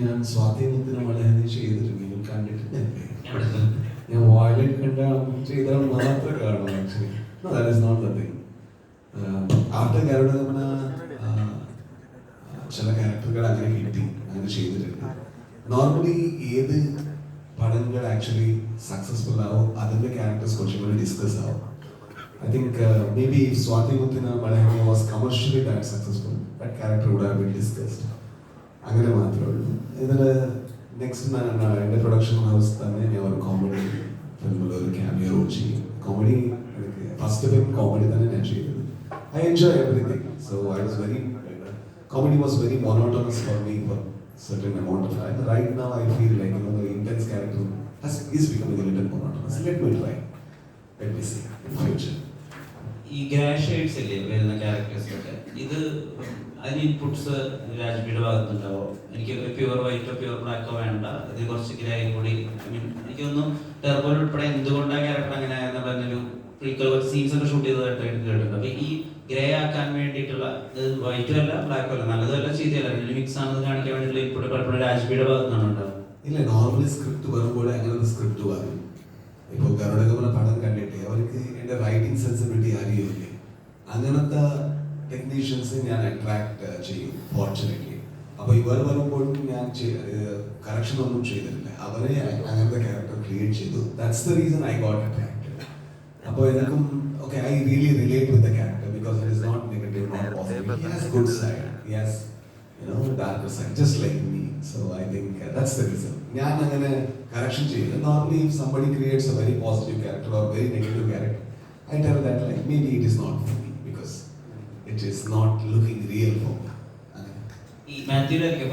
ഞാൻ സ്വാധീനത്തിന് വളരെ ചെയ്തിട്ടുണ്ട്, നിങ്ങൾ കണ്ടിട്ടില്ലേ? ഞാൻ വയലറ്റ് കണ്ട ചെയ്താൽ മാത്രം കാണും. Actually that is not the thing. After Garudagamana ചില ക്യാരക്ടറുകൾ അങ്ങനെ കിട്ടി, അങ്ങനെ ചെയ്തിട്ടുണ്ട്. നോർമലി ഏത് പടങ്ങൾ ആക്ച്വലി സക്സസ്ഫുൾ ആവും അതിൻ്റെ ക്യാരക്ടേഴ്സ് കുറച്ചും കൂടി ഡിസ്കസ് ആവും. I think maybe if Swati Muthina Malahani was commercially that successful, that character would have been discussed. അങ്ങനെ മാത്രമേ ഉള്ളൂ. ഇതിൽ നെക്സ്റ്റ് എൻ്റെ പ്രൊഡക്ഷൻ ഹൗസ് തന്നെ ഞാൻ ഒരു കോമഡി ഫിലിമിൽ ഒരു ക്യാമിയോ റോൾ ചെയ്യും. കോമഡി ഫസ്റ്റ് ഫിലിം കോമഡി തന്നെ ഞാൻ ചെയ്തത്. I enjoy everything. So I was very comedy was very monotonous for me for certain amount of time. Right now I feel like the intense character is becoming a little monotonous. Let me try. Let me see in future. ഈ grey shades ഇല്ലേ വരുന്ന ക്യാരക്ടേഴ്സൊക്കെ, ഇത് അതിന് inputs രാജ്ബിയുടെ ഭാഗത്തുണ്ടാവോ? എനിക്ക് pure വൈറ്റോ pure ബ്ലാക്കോ വേണ്ട, ഇത് കുറച്ച് grey കൂടി. ഐ മീൻ എനിക്കൊന്നും ടെർബോൾ ഉൾപ്പെടെ എന്തുകൊണ്ടാണ് ക്യാരക്ടർ അങ്ങനെ ആയെന്ന് പറഞ്ഞൊരു പ്രീക്വൽ കുറച്ച് സീൻസ് ഒക്കെ ഷൂട്ട് ചെയ്തതായിട്ട് കേട്ടിട്ടുണ്ട്. അപ്പൊ ഈ ഗ്രേ ആക്കാൻ വേണ്ടിയിട്ടുള്ള വൈറ്റും അല്ല ബ്ലാക്കും അല്ല, നല്ലതല്ല ചീത്തയല്ല, രണ്ട് മിക്സ് ആണെന്ന് കാണിക്കാൻ വേണ്ടിയിട്ടുള്ള ഇപ്പോഴും പലപ്പോഴും രാജ്ബിയുടെ ഭാഗത്താണ് ഉണ്ടാവും. ഇല്ല, നോർമലി സ്ക്രിപ്റ്റ് വരുമ്പോൾ അങ്ങനത്തെ സ്ക്രിപ്റ്റ് വരും. ഇപ്പോൾ ഗരുഡഗമന പടം കണ്ടിട്ട് അവർക്ക് എൻ്റെ റൈറ്റിംഗ് സെൻസിബിലിറ്റി അറിയില്ലേ, അങ്ങനത്തെ ടെക്നീഷ്യൻസ് ഞാൻ അട്രാക്ട് ചെയ്യും ഫോർച്ചുനേറ്റ്ലി. അപ്പോൾ ഇവർ വരുമ്പോഴും ഞാൻ കറക്ഷൻ ഒന്നും ചെയ്തിട്ടില്ല, അവരെ അങ്ങനത്തെ ക്യാരക്ടർ ക്രിയേറ്റ് ചെയ്തു. That's the reason I got attracted. അപ്പോൾ എനിക്കും okay, I really relate with the character because it is not negative, not positive. He has good side, he has darker side, just like me. So I think that's the reason. ഞാൻ അങ്ങനെ correction ചെയ്യില്ല. Normally if somebody creates a very positive character or very negative character, I tell that like maybe it is not for me because it is not looking real for me. ഈ മാത്യുവിലൊക്കെ